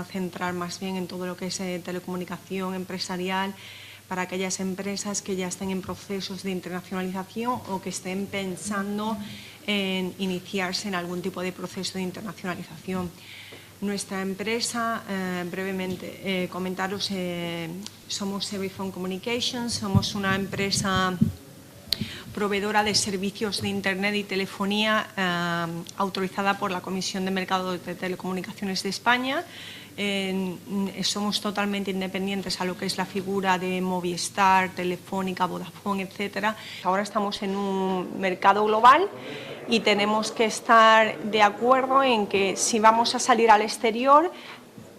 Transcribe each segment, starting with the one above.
a centrar más bien en todo lo que es telecomunicación empresarial para aquellas empresas que ya estén en procesos de internacionalización o que estén pensando en iniciarse en algún tipo de proceso de internacionalización. Nuestra empresa, brevemente comentaros, somos Serviphone Communications, somos una empresa proveedora de servicios de Internet y telefonía autorizada por la Comisión de Mercado de Telecomunicaciones de España. Somos totalmente independientes a lo que es la figura de Movistar, Telefónica, Vodafone, etcétera. Ahora estamos en un mercado global y tenemos que estar de acuerdo en que si vamos a salir al exterior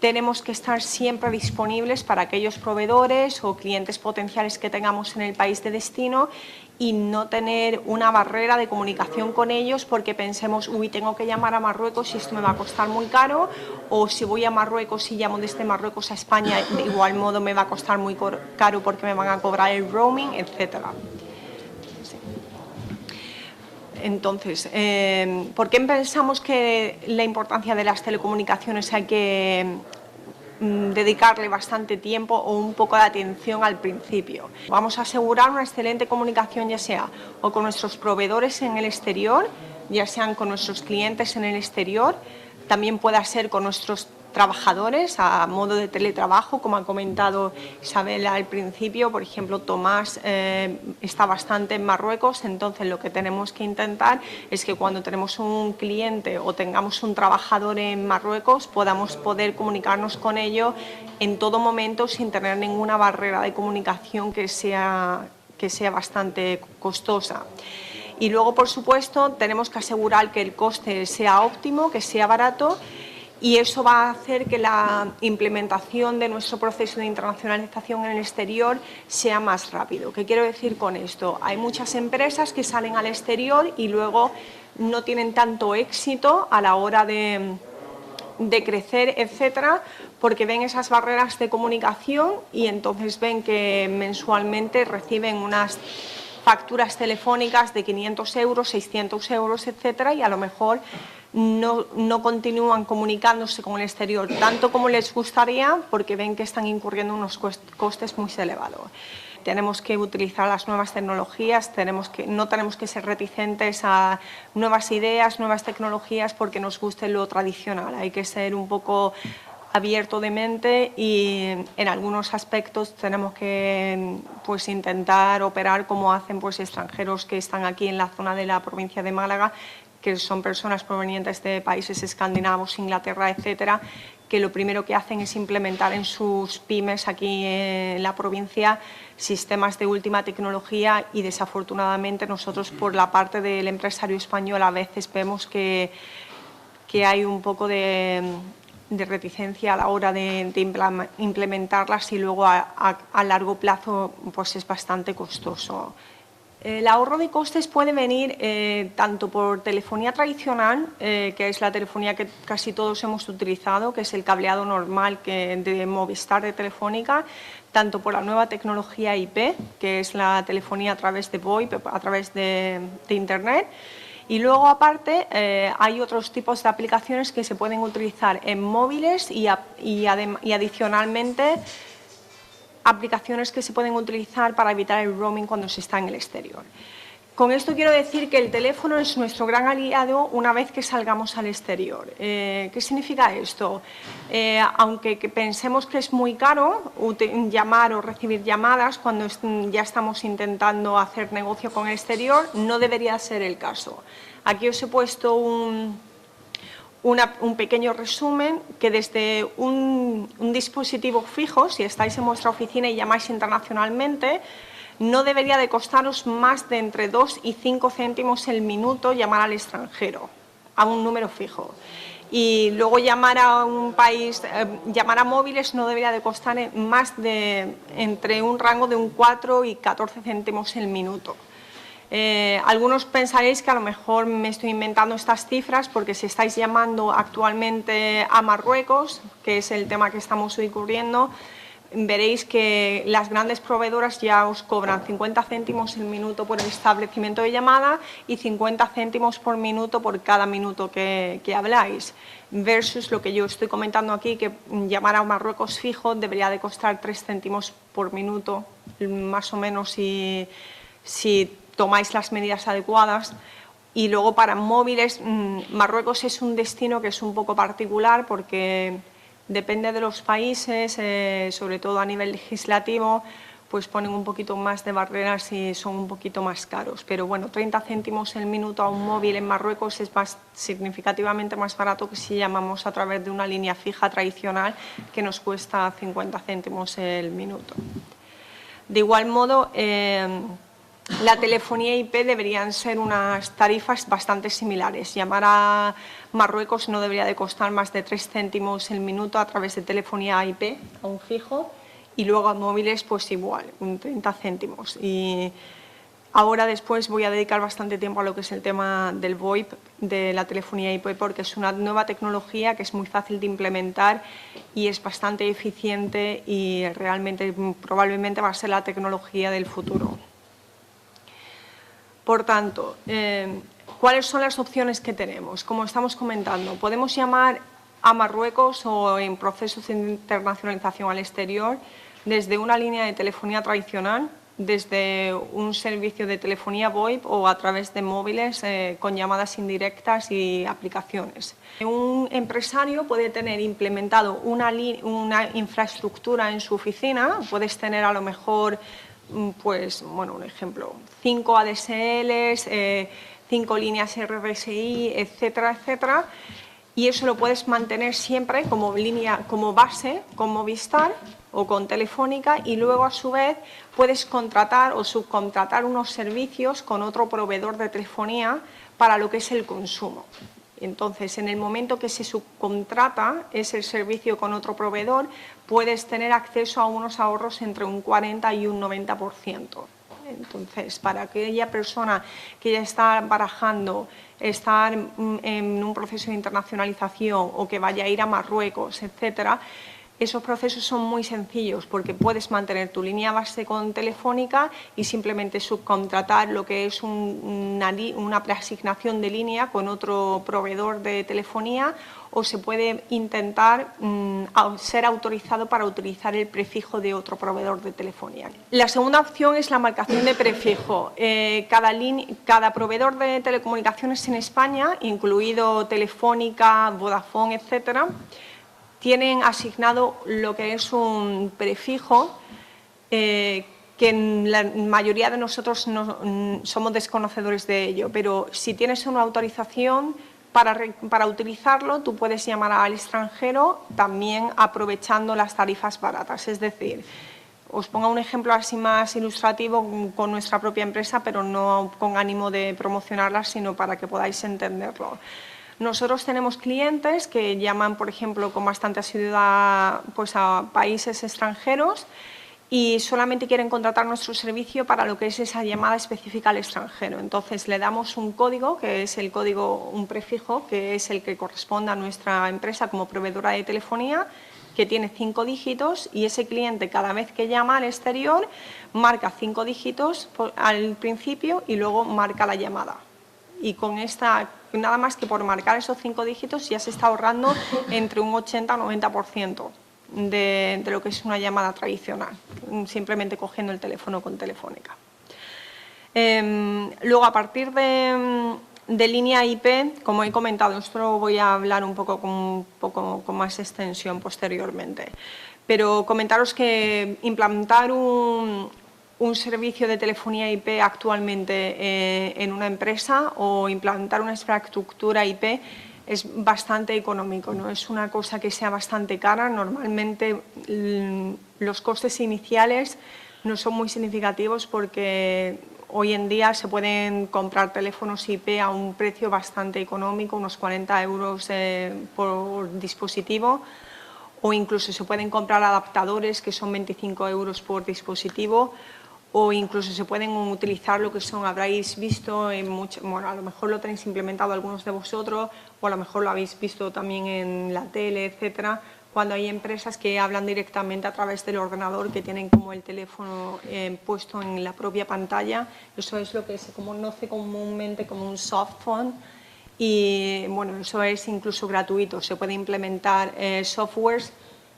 tenemos que estar siempre disponibles para aquellos proveedores o clientes potenciales que tengamos en el país de destino y no tener una barrera de comunicación con ellos porque pensemos, uy, tengo que llamar a Marruecos y esto me va a costar muy caro, o si voy a Marruecos y llamo desde Marruecos a España, de igual modo me va a costar muy caro porque me van a cobrar el roaming, etcétera. Entonces, ¿por qué pensamos que la importancia de las telecomunicaciones hay que dedicarle bastante tiempo o un poco de atención al principio? Vamos a asegurar una excelente comunicación, ya sea o con nuestros proveedores en el exterior, ya sean con nuestros clientes en el exterior, también pueda ser con nuestros trabajadores a modo de teletrabajo, como ha comentado Isabel al principio. Por ejemplo, Tomás está bastante en Marruecos, entonces lo que tenemos que intentar es que cuando tenemos un cliente o tengamos un trabajador en Marruecos podamos poder comunicarnos con ello en todo momento sin tener ninguna barrera de comunicación que sea bastante costosa. Y luego, por supuesto, tenemos que asegurar que el coste sea óptimo, que sea barato, y eso va a hacer que la implementación de nuestro proceso de internacionalización en el exterior sea más rápido. ¿Qué quiero decir con esto? Hay muchas empresas que salen al exterior y luego no tienen tanto éxito a la hora de crecer, etcétera, porque ven esas barreras de comunicación y entonces ven que mensualmente reciben unas facturas telefónicas de 500 euros, 600 euros, etcétera, y a lo mejor no continúan comunicándose con el exterior tanto como les gustaría porque ven que están incurriendo unos costes muy elevados. Tenemos que utilizar las nuevas tecnologías, no tenemos que ser reticentes a nuevas ideas, nuevas tecnologías porque nos guste lo tradicional. Hay que ser un poco abierto de mente y en algunos aspectos tenemos que intentar operar como hacen extranjeros que están aquí en la zona de la provincia de Málaga, que son personas provenientes de países escandinavos, Inglaterra, etcétera, que lo primero que hacen es implementar en sus pymes aquí en la provincia sistemas de última tecnología y desafortunadamente nosotros por la parte del empresario español a veces vemos que hay un poco de reticencia a la hora de implementarlas y luego a largo plazo es bastante costoso. El ahorro de costes puede venir tanto por telefonía tradicional, que es la telefonía que casi todos hemos utilizado, que es el cableado normal de Movistar de Telefónica, tanto por la nueva tecnología IP, que es la telefonía a través de VoIP, a través de Internet. Y luego, aparte, hay otros tipos de aplicaciones que se pueden utilizar en móviles y adicionalmente aplicaciones que se pueden utilizar para evitar el roaming cuando se está en el exterior. Con esto quiero decir que el teléfono es nuestro gran aliado una vez que salgamos al exterior. ¿Qué significa esto? Aunque pensemos que es muy caro llamar o recibir llamadas cuando ya estamos intentando hacer negocio con el exterior, no debería ser el caso. Aquí os he puesto un pequeño resumen que desde un dispositivo fijo, si estáis en vuestra oficina y llamáis internacionalmente, no debería de costaros más de entre 2 y 5 céntimos el minuto llamar al extranjero, a un número fijo. Y luego llamar a un país, llamar a móviles no debería de costar más de entre un rango de un 4 y 14 céntimos el minuto. Algunos pensaréis que a lo mejor me estoy inventando estas cifras porque si estáis llamando actualmente a Marruecos, que es el tema que estamos hoy cubriendo, veréis que las grandes proveedoras ya os cobran 50 céntimos el minuto por el establecimiento de llamada y 50 céntimos por minuto por cada minuto que habláis, versus lo que yo estoy comentando aquí, que llamar a Marruecos fijo debería de costar 3 céntimos por minuto, más o menos si tomáis las medidas adecuadas. Y luego para móviles, Marruecos es un destino que es un poco particular porque depende de los países, sobre todo a nivel legislativo, pues ponen un poquito más de barreras y son un poquito más caros. Pero bueno, 30 céntimos el minuto a un móvil en Marruecos es significativamente más barato que si llamamos a través de una línea fija tradicional que nos cuesta 50 céntimos el minuto. De igual modo, la telefonía IP deberían ser unas tarifas bastante similares. Llamar a Marruecos no debería de costar más de 3 céntimos el minuto a través de telefonía IP, a un fijo, y luego a móviles pues igual, 30 céntimos. Y ahora después voy a dedicar bastante tiempo a lo que es el tema del VoIP, de la telefonía IP, porque es una nueva tecnología que es muy fácil de implementar y es bastante eficiente y realmente probablemente va a ser la tecnología del futuro. Por tanto, ¿cuáles son las opciones que tenemos? Como estamos comentando, podemos llamar a Marruecos o en procesos de internacionalización al exterior desde una línea de telefonía tradicional, desde un servicio de telefonía VoIP o a través de móviles con llamadas indirectas y aplicaciones. Un empresario puede tener implementado una infraestructura en su oficina, puedes tener a lo mejor, pues, bueno, un ejemplo, 5 ADSLs, 5 líneas RDSI, etcétera, etcétera, y eso lo puedes mantener siempre como línea, como base con Movistar o con Telefónica, y luego a su vez puedes contratar o subcontratar unos servicios con otro proveedor de telefonía para lo que es el consumo. Entonces, en el momento que se subcontrata ese servicio con otro proveedor, puedes tener acceso a unos ahorros entre un 40 y un 90%. Entonces, para aquella persona que ya está barajando estar en un proceso de internacionalización o que vaya a ir a Marruecos, etcétera, esos procesos son muy sencillos porque puedes mantener tu línea base con Telefónica y simplemente subcontratar lo que es una preasignación de línea con otro proveedor de telefonía, o se puede intentar ser autorizado para utilizar el prefijo de otro proveedor de telefonía. La segunda opción es la marcación de prefijo. Cada proveedor de telecomunicaciones en España, incluido Telefónica, Vodafone, etcétera, tienen asignado lo que es un prefijo que la mayoría de nosotros no somos desconocedores de ello, pero si tienes una autorización para utilizarlo, tú puedes llamar al extranjero también aprovechando las tarifas baratas. Es decir, os pongo un ejemplo así más ilustrativo con nuestra propia empresa, pero no con ánimo de promocionarla, sino para que podáis entenderlo. Nosotros tenemos clientes que llaman, por ejemplo, con bastante asiduidad pues, a países extranjeros y solamente quieren contratar nuestro servicio para lo que es esa llamada específica al extranjero. Entonces, le damos un código, que es el código, un prefijo, que es el que corresponde a nuestra empresa como proveedora de telefonía, que tiene 5 dígitos, y ese cliente cada vez que llama al exterior marca 5 dígitos al principio y luego marca la llamada. Y con esta, nada más que por marcar esos 5 dígitos ya se está ahorrando entre un 80 y 90% de lo que es una llamada tradicional, simplemente cogiendo el teléfono con Telefónica. Luego, a partir de línea IP, como he comentado, esto lo voy a hablar un poco con más extensión posteriormente, pero comentaros que implantar un servicio de telefonía IP actualmente en una empresa o implantar una infraestructura IP es bastante económico, no es una cosa que sea bastante cara. Normalmente los costes iniciales no son muy significativos porque hoy en día se pueden comprar teléfonos IP a un precio bastante económico, unos 40 euros por dispositivo, o incluso se pueden comprar adaptadores que son 25 euros por dispositivo, o incluso se pueden utilizar lo que son, habréis visto, bueno, a lo mejor lo tenéis implementado algunos de vosotros, o a lo mejor lo habéis visto también en la tele, etcétera, cuando hay empresas que hablan directamente a través del ordenador, que tienen como el teléfono puesto en la propia pantalla. Eso es lo que se conoce comúnmente como un soft phone y bueno, eso es incluso gratuito. Se puede implementar softwares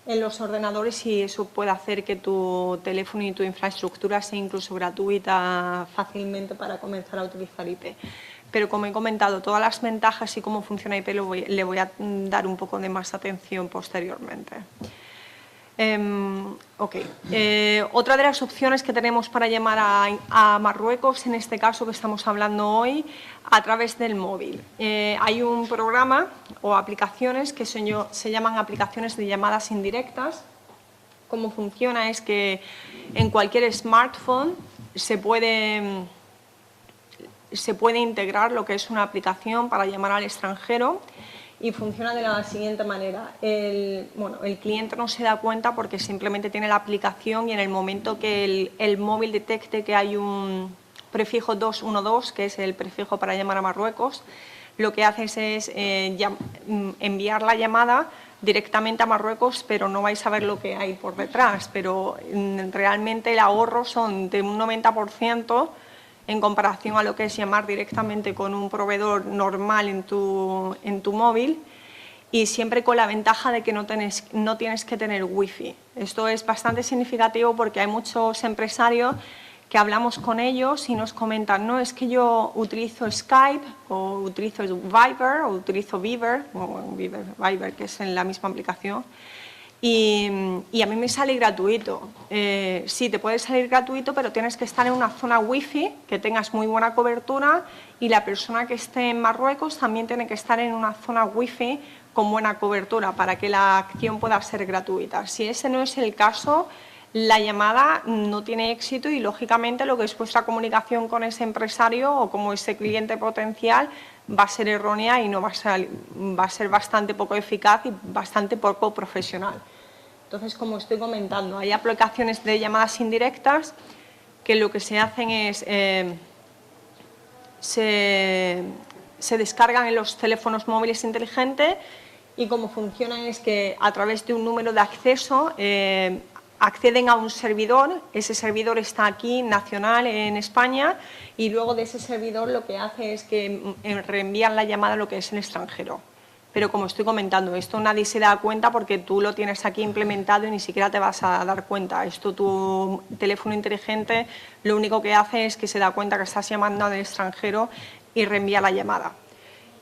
en los ordenadores y eso puede hacer que tu teléfono y tu infraestructura sea incluso gratuita fácilmente para comenzar a utilizar IP. Pero como he comentado, todas las ventajas y cómo funciona IP le voy a dar un poco de más atención posteriormente. Otra de las opciones que tenemos para llamar a Marruecos, en este caso que estamos hablando hoy, a través del móvil. Hay un programa o aplicaciones que se llaman aplicaciones de llamadas indirectas. Cómo funciona es que en cualquier smartphone se puede integrar lo que es una aplicación para llamar al extranjero y funciona de la siguiente manera. El cliente no se da cuenta porque simplemente tiene la aplicación y en el momento que el móvil detecte que hay un prefijo 212, que es el prefijo para llamar a Marruecos, lo que haces es enviar la llamada directamente a Marruecos, pero no vais a ver lo que hay por detrás. Pero realmente el ahorro son de un 90%, en comparación a lo que es llamar directamente con un proveedor normal en tu móvil y siempre con la ventaja de que no tienes que tener wifi. Esto es bastante significativo porque hay muchos empresarios que hablamos con ellos y nos comentan, no, es que yo utilizo Skype o utilizo Viber o utilizo Viber, que es en la misma aplicación, y a mí me sale gratuito. Sí, te puede salir gratuito, pero tienes que estar en una zona wifi, que tengas muy buena cobertura y la persona que esté en Marruecos también tiene que estar en una zona wifi con buena cobertura para que la acción pueda ser gratuita. Si ese no es el caso, la llamada no tiene éxito y, lógicamente, lo que es vuestra comunicación con ese empresario o como ese cliente potencial va a ser errónea y no va a ser bastante poco eficaz y bastante poco profesional. Entonces, como estoy comentando, hay aplicaciones de llamadas indirectas que lo que se hacen es se descargan en los teléfonos móviles inteligentes y cómo funcionan es que a través de un número de acceso acceden a un servidor, ese servidor está aquí, nacional, en España, y luego de ese servidor lo que hace es que reenvían la llamada a lo que es el extranjero. Pero como estoy comentando, esto nadie se da cuenta porque tú lo tienes aquí implementado y ni siquiera te vas a dar cuenta. Esto tu teléfono inteligente lo único que hace es que se da cuenta que estás llamando al extranjero y reenvía la llamada.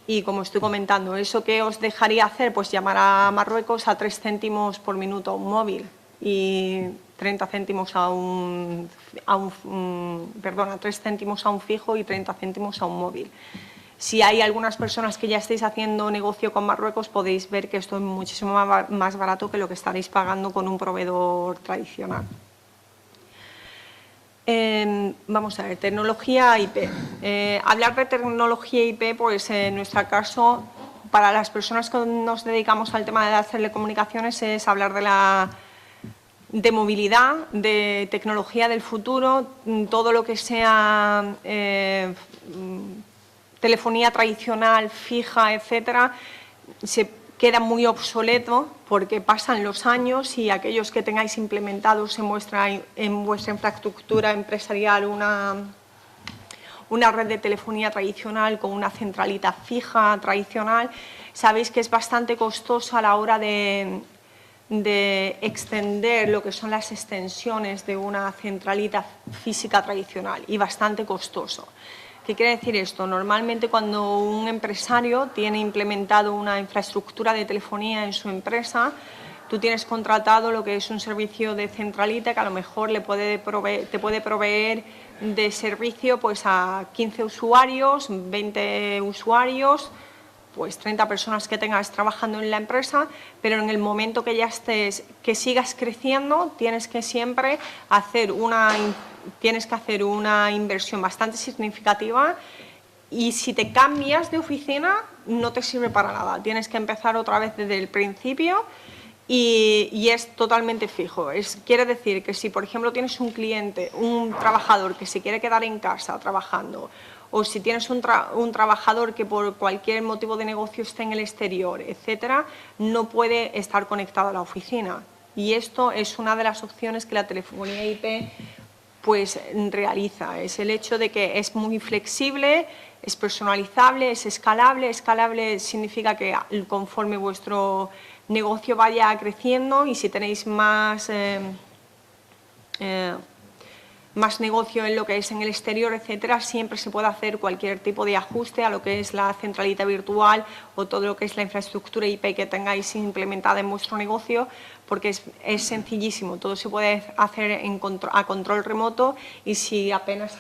Y como estoy comentando, ¿eso qué os dejaría hacer? Pues llamar a Marruecos a 3 céntimos por minuto a un móvil y 30 céntimos a 3 céntimos a un fijo y 30 céntimos a un móvil. Si hay algunas personas que ya estáis haciendo negocio con Marruecos, podéis ver que esto es muchísimo más barato que lo que estaréis pagando con un proveedor tradicional. Vamos a ver, tecnología IP. Hablar de tecnología IP, pues en nuestro caso, para las personas que nos dedicamos al tema de las telecomunicaciones, es hablar de movilidad, de tecnología del futuro, todo lo que sea telefonía tradicional, fija, etcétera, se queda muy obsoleto porque pasan los años y aquellos que tengáis implementados en vuestra infraestructura empresarial una red de telefonía tradicional con una centralita fija tradicional, sabéis que es bastante costoso a la hora de extender lo que son las extensiones de una centralita física tradicional y bastante costoso. ¿Qué quiere decir esto? Normalmente cuando un empresario tiene implementado una infraestructura de telefonía en su empresa, tú tienes contratado lo que es un servicio de centralita que a lo mejor te puede proveer de servicio pues a 15 usuarios, 20 usuarios, pues 30 personas que tengas trabajando en la empresa, pero en el momento que ya que sigas creciendo, tienes que siempre hacer una inversión bastante significativa y si te cambias de oficina no te sirve para nada. Tienes que empezar otra vez desde el principio y es totalmente fijo. Quiere decir que si, por ejemplo, tienes un cliente, un trabajador que se quiere quedar en casa trabajando o si tienes un trabajador que por cualquier motivo de negocio esté en el exterior, etcétera, no puede estar conectado a la oficina. Y esto es una de las opciones que la telefonía IP pues realiza. Es el hecho de que es muy flexible, es personalizable, es escalable. Escalable significa que conforme vuestro negocio vaya creciendo y si tenéis más negocio en lo que es en el exterior, etcétera, siempre se puede hacer cualquier tipo de ajuste a lo que es la centralita virtual o todo lo que es la infraestructura IP que tengáis implementada en vuestro negocio, porque es sencillísimo, todo se puede hacer a control remoto y sin apenas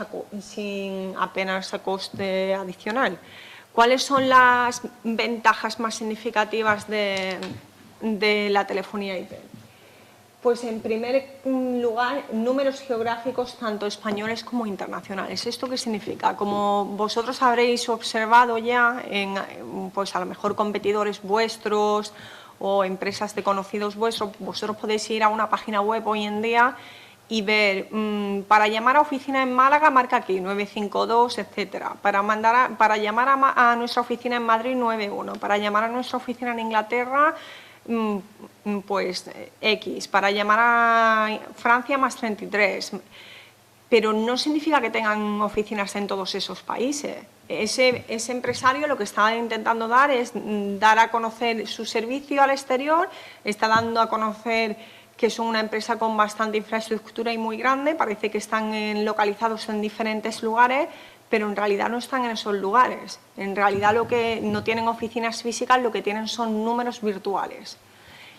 coste adicional. ¿Cuáles son las ventajas más significativas de la telefonía IP? Pues en primer lugar, números geográficos tanto españoles como internacionales. ¿Esto qué significa? Como vosotros habréis observado ya en, pues a lo mejor competidores vuestros o empresas de conocidos vuestros, vosotros podéis ir a una página web hoy en día y ver, para llamar a oficina en Málaga, marca aquí, 952, etcétera. Para llamar a nuestra oficina en Madrid, 91. Para llamar a nuestra oficina en Inglaterra, pues X, para llamar a Francia más 33, pero no significa que tengan oficinas en todos esos países. Ese empresario lo que está intentando dar es dar a conocer su servicio al exterior, está dando a conocer que son una empresa con bastante infraestructura y muy grande, parece que están localizados en diferentes lugares, pero en realidad no están en esos lugares. En realidad lo que no tienen oficinas físicas, lo que tienen son números virtuales.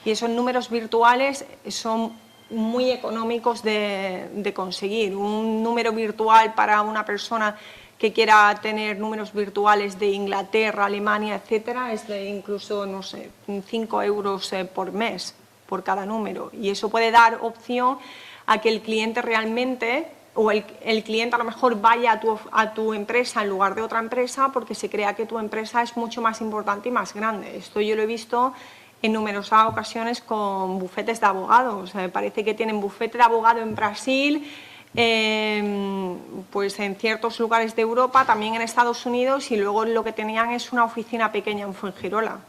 Y esos números virtuales son muy económicos de conseguir. Un número virtual para una persona que quiera tener números virtuales de Inglaterra, Alemania, etcétera, es de incluso, no sé, 5 euros por mes por cada número. Y eso puede dar opción a que el cliente realmente, o el cliente a lo mejor vaya a tu empresa en lugar de otra empresa porque se crea que tu empresa es mucho más importante y más grande. Esto yo lo he visto en numerosas ocasiones con bufetes de abogados. Me parece que tienen bufete de abogado en Brasil, pues en ciertos lugares de Europa, también en Estados Unidos, y luego lo que tenían es una oficina pequeña en Fuengirola.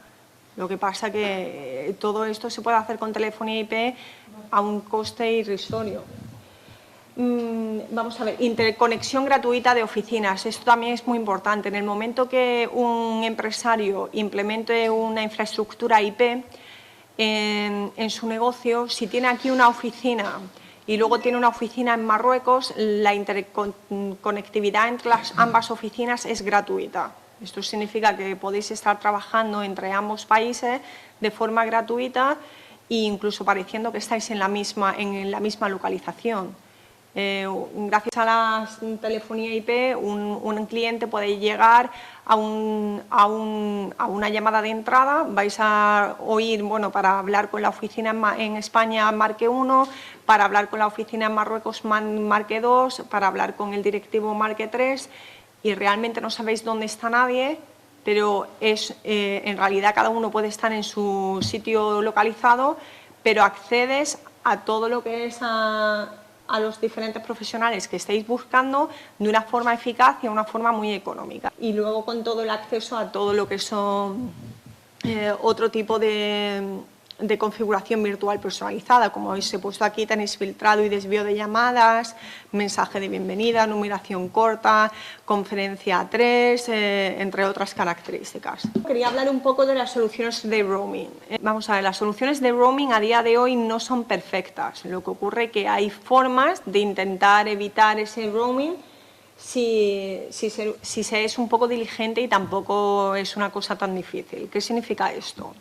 Lo que pasa que todo esto se puede hacer con telefonía IP a un coste irrisorio. Vamos a ver, interconexión gratuita de oficinas. Esto también es muy importante. En el momento que un empresario implemente una infraestructura IP en su negocio, si tiene aquí una oficina y luego tiene una oficina en Marruecos, la interconectividad entre ambas oficinas es gratuita. Esto significa que podéis estar trabajando entre ambos países de forma gratuita e incluso pareciendo que estáis en la misma localización. Gracias a la telefonía IP, un cliente puede llegar a una llamada de entrada. Vais a oír, bueno, para hablar con la oficina en España marque 1, para hablar con la oficina en Marruecos marque 2, para hablar con el directivo marque 3, y realmente no sabéis dónde está nadie, pero en realidad cada uno puede estar en su sitio localizado, pero accedes a todo lo que es a los diferentes profesionales que estáis buscando de una forma eficaz y de una forma muy económica. Y luego con todo el acceso a todo lo que son otro tipo de configuración virtual personalizada. Como habéis puesto aquí, tenéis filtrado y desvío de llamadas, mensaje de bienvenida, numeración corta, conferencia a 3, entre otras características. Quería hablar un poco de las soluciones de roaming. Vamos a ver, las soluciones de roaming a día de hoy no son perfectas. Lo que ocurre es que hay formas de intentar evitar ese roaming si se es un poco diligente, y tampoco es una cosa tan difícil. ¿Qué significa esto?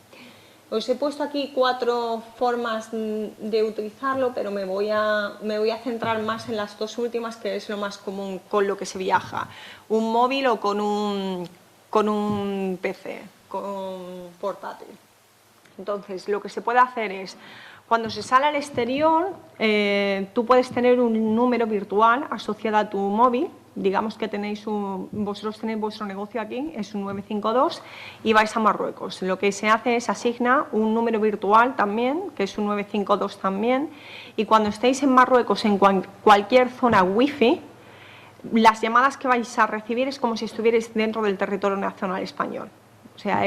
Os he puesto aquí 4 formas de utilizarlo, pero me voy a centrar más en las 2 últimas, que es lo más común con lo que se viaja. Un móvil o con un PC, con un portátil. Entonces, lo que se puede hacer es, cuando se sale al exterior, tú puedes tener un número virtual asociado a tu móvil. Digamos que vosotros tenéis vuestro negocio aquí, es un 952, y vais a Marruecos. Lo que se hace es asigna un número virtual también, que es un 952 también, y cuando estéis en Marruecos, en cualquier zona wifi, las llamadas que vais a recibir es como si estuvierais dentro del territorio nacional español. O sea,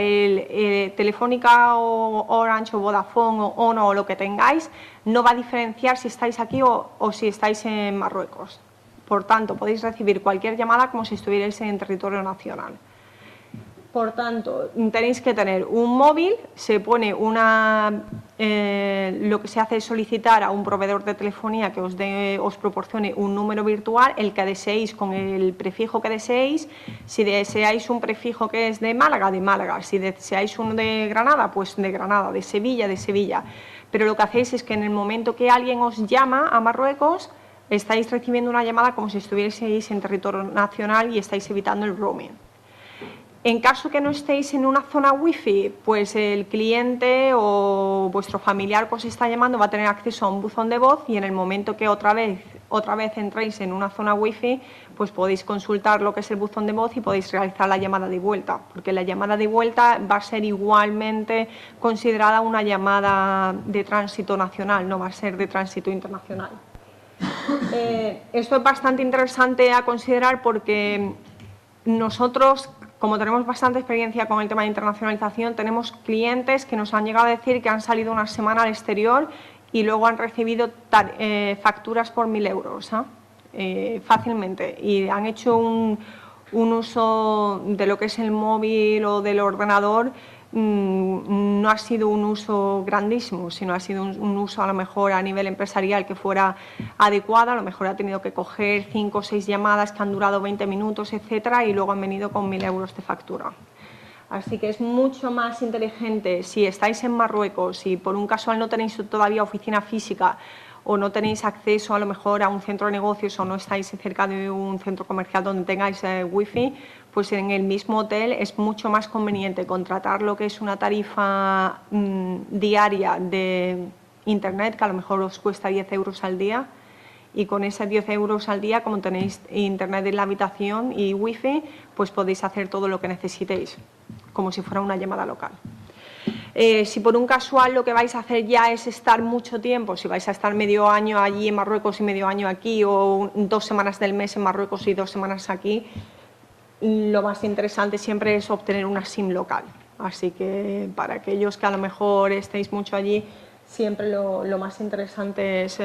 Telefónica o Orange o Vodafone o Ono o lo que tengáis no va a diferenciar si estáis aquí o si estáis en Marruecos. Por tanto, podéis recibir cualquier llamada como si estuvierais en territorio nacional. Por tanto, tenéis que tener un móvil, se pone lo que se hace es solicitar a un proveedor de telefonía que os proporcione un número virtual, el que deseéis con el prefijo que deseéis. Si deseáis un prefijo que es de Málaga, de Málaga. Si deseáis uno de Granada, pues de Granada, de Sevilla, de Sevilla. Pero lo que hacéis es que en el momento que alguien os llama a Marruecos, estáis recibiendo una llamada como si estuvieseis en territorio nacional y estáis evitando el roaming. En caso que no estéis en una zona wifi, pues el cliente o vuestro familiar que os está llamando va a tener acceso a un buzón de voz y en el momento que otra vez entréis en una zona wifi, pues podéis consultar lo que es el buzón de voz y podéis realizar la llamada de vuelta, porque la llamada de vuelta va a ser igualmente considerada una llamada de tránsito nacional, no va a ser de tránsito internacional. Esto es bastante interesante a considerar porque nosotros, como tenemos bastante experiencia con el tema de internacionalización, tenemos clientes que nos han llegado a decir que han salido una semana al exterior y luego han recibido facturas por 1.000 euros, fácilmente, y han hecho un uso de lo que es el móvil o del ordenador. No ha sido un uso grandísimo, sino ha sido un uso a lo mejor a nivel empresarial que fuera adecuado. A lo mejor ha tenido que coger 5 o 6 llamadas que han durado 20 minutos, etcétera, y luego han venido con 1.000 euros de factura. Así que es mucho más inteligente si estáis en Marruecos y por un casual no tenéis todavía oficina física o no tenéis acceso a lo mejor a un centro de negocios o no estáis cerca de un centro comercial donde tengáis wifi, pues en el mismo hotel es mucho más conveniente contratar lo que es una tarifa diaria de internet que a lo mejor os cuesta 10 euros al día, y con esos 10 euros al día, como tenéis internet en la habitación y wifi, pues podéis hacer todo lo que necesitéis, como si fuera una llamada local. Si por un casual lo que vais a hacer ya es estar mucho tiempo, si vais a estar medio año allí en Marruecos y medio año aquí, o 2 semanas del mes en Marruecos y 2 semanas aquí, lo más interesante siempre es obtener una SIM local. Así que para aquellos que a lo mejor estéis mucho allí, siempre lo más interesante es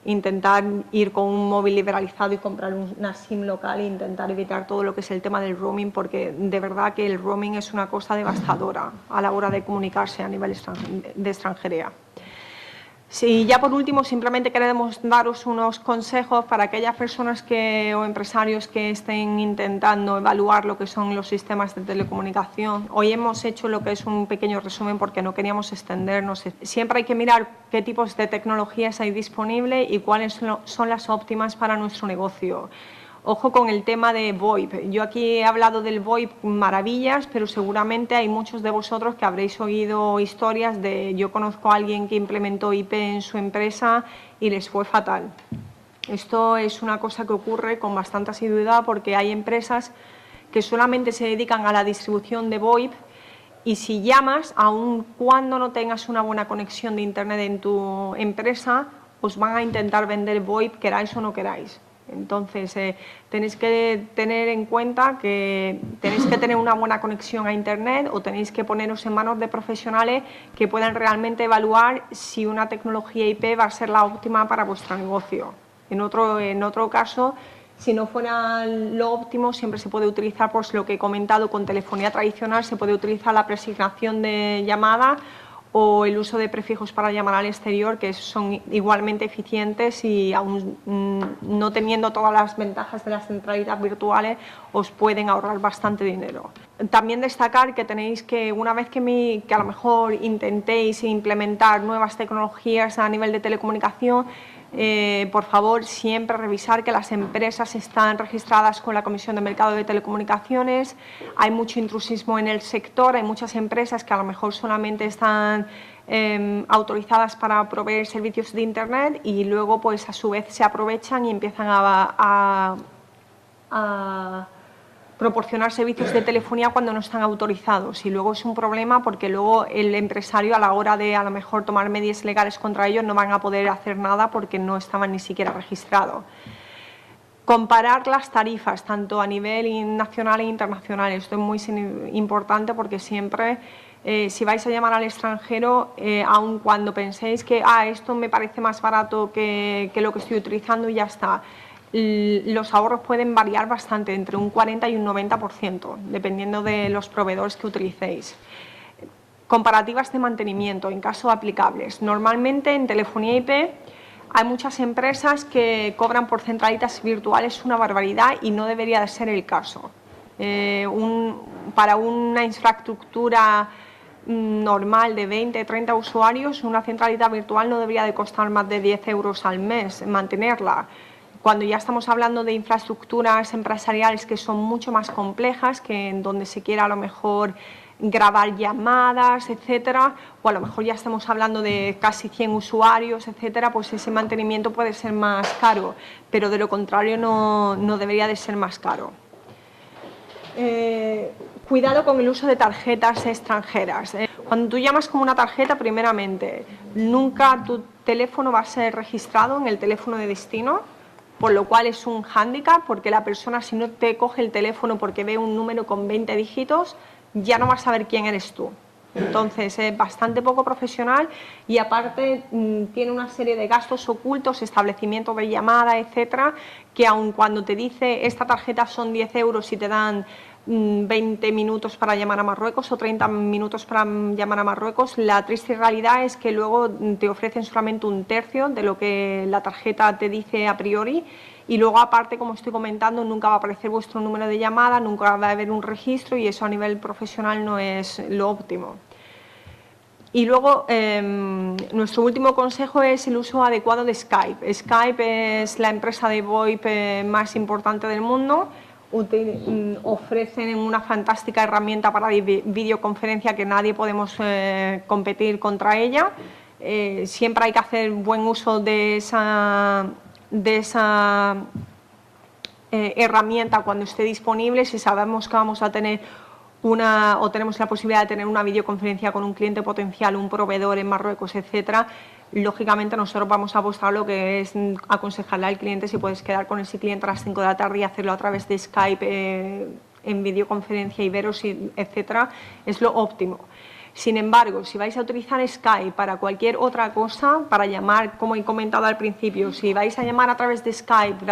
intentar ir con un móvil liberalizado y comprar una SIM local e intentar evitar todo lo que es el tema del roaming, porque de verdad que el roaming es una cosa devastadora a la hora de comunicarse a nivel de extranjería. Sí, ya por último, simplemente queremos daros unos consejos para aquellas personas o empresarios que estén intentando evaluar lo que son los sistemas de telecomunicación. Hoy hemos hecho lo que es un pequeño resumen porque no queríamos extendernos. Siempre hay que mirar qué tipos de tecnologías hay disponibles y cuáles son las óptimas para nuestro negocio. Ojo con el tema de VoIP. Yo aquí he hablado del VoIP maravillas, pero seguramente hay muchos de vosotros que habréis oído historias de yo conozco a alguien que implementó IP en su empresa y les fue fatal. Esto es una cosa que ocurre con bastante asiduidad porque hay empresas que solamente se dedican a la distribución de VoIP y si llamas, aun cuando no tengas una buena conexión de internet en tu empresa, os van a intentar vender VoIP, queráis o no queráis. Entonces, tenéis que tener en cuenta que tenéis que tener una buena conexión a internet o tenéis que poneros en manos de profesionales que puedan realmente evaluar si una tecnología IP va a ser la óptima para vuestro negocio. En otro caso, si no fuera lo óptimo, siempre se puede utilizar, pues lo que he comentado, con telefonía tradicional se puede utilizar la preasignación de llamada o el uso de prefijos para llamar al exterior, que son igualmente eficientes y aún no teniendo todas las ventajas de las centralidades virtuales, os pueden ahorrar bastante dinero. También destacar que tenéis que, una vez que a lo mejor intentéis implementar nuevas tecnologías a nivel de telecomunicación, por favor, siempre revisar que las empresas están registradas con la Comisión de Mercado de Telecomunicaciones. Hay mucho intrusismo en el sector, hay muchas empresas que a lo mejor solamente están autorizadas para proveer servicios de internet y luego pues a su vez se aprovechan y empiezan a proporcionar servicios de telefonía cuando no están autorizados, y luego es un problema porque luego el empresario, a la hora de a lo mejor tomar medidas legales contra ellos, no van a poder hacer nada porque no estaban ni siquiera registrados. Comparar las tarifas, tanto a nivel nacional e internacional. Esto es muy importante porque siempre, si vais a llamar al extranjero, aun cuando penséis que esto me parece más barato que lo que estoy utilizando y ya está, los ahorros pueden variar bastante, entre un 40 y un 90%, dependiendo de los proveedores que utilicéis. Comparativas de mantenimiento, en caso aplicables. Normalmente en telefonía IP hay muchas empresas que cobran por centralitas virtuales una barbaridad y no debería de ser el caso. Para una infraestructura normal de 20, 30 usuarios, una centralita virtual no debería de costar más de 10 euros al mes mantenerla. Cuando ya estamos hablando de infraestructuras empresariales que son mucho más complejas, que en donde se quiera a lo mejor grabar llamadas, etcétera, o a lo mejor ya estamos hablando de casi 100 usuarios, etcétera, pues ese mantenimiento puede ser más caro, pero de lo contrario no debería de ser más caro. Cuidado con el uso de tarjetas extranjeras. Cuando tú llamas con una tarjeta, primeramente, nunca tu teléfono va a ser registrado en el teléfono de destino, por lo cual es un hándicap, porque la persona, si no te coge el teléfono porque ve un número con 20 dígitos, ya no vas a saber quién eres tú. Entonces es bastante poco profesional y aparte tiene una serie de gastos ocultos, establecimiento de llamada, etcétera, que aun cuando te dice esta tarjeta son 10 euros y te dan 20 minutos para llamar a Marruecos o 30 minutos para llamar a Marruecos, la triste realidad es que luego te ofrecen solamente un tercio de lo que la tarjeta te dice a priori. Y luego, aparte, como estoy comentando, nunca va a aparecer vuestro número de llamada, nunca va a haber un registro y eso a nivel profesional no es lo óptimo. Y luego, nuestro último consejo es el uso adecuado de Skype. Skype es la empresa de VoIP más importante del mundo. Ofrecen una fantástica herramienta para videoconferencia que nadie podemos competir contra ella. Siempre hay que hacer buen uso de esa herramienta cuando esté disponible. Si sabemos que vamos a tener o tenemos la posibilidad de tener una videoconferencia con un cliente potencial, un proveedor en Marruecos, etcétera, lógicamente nosotros vamos a apostar lo que es aconsejarle al cliente si puedes quedar con ese cliente a las 5 de la tarde y hacerlo a través de Skype en videoconferencia y veros, etcétera, es lo óptimo. Sin embargo, si vais a utilizar Skype para cualquier otra cosa, para llamar, como he comentado al principio, si vais a llamar a través de Skype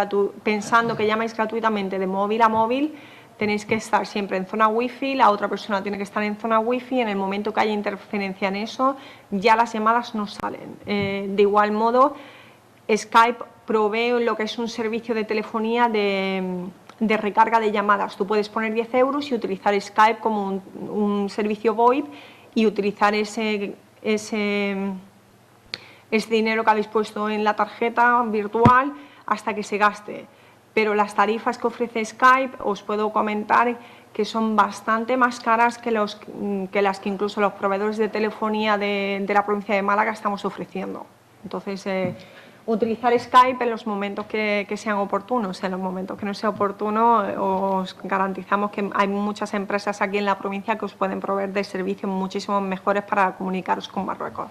pensando que llamáis gratuitamente de móvil a móvil, tenéis que estar siempre en zona wifi, la otra persona tiene que estar en zona wifi, en el momento que haya interferencia en eso, ya las llamadas no salen. De igual modo, Skype provee lo que es un servicio de telefonía de recarga de llamadas. Tú puedes poner 10 euros y utilizar Skype como un servicio VoIP y utilizar ese dinero que habéis puesto en la tarjeta virtual hasta que se gaste. Pero las tarifas que ofrece Skype os puedo comentar que son bastante más caras que las que incluso los proveedores de telefonía de la provincia de Málaga estamos ofreciendo. Entonces, utilizar Skype en los momentos que sean oportunos. En los momentos que no sea oportuno, os garantizamos que hay muchas empresas aquí en la provincia que os pueden proveer de servicios muchísimo mejores para comunicaros con Marruecos.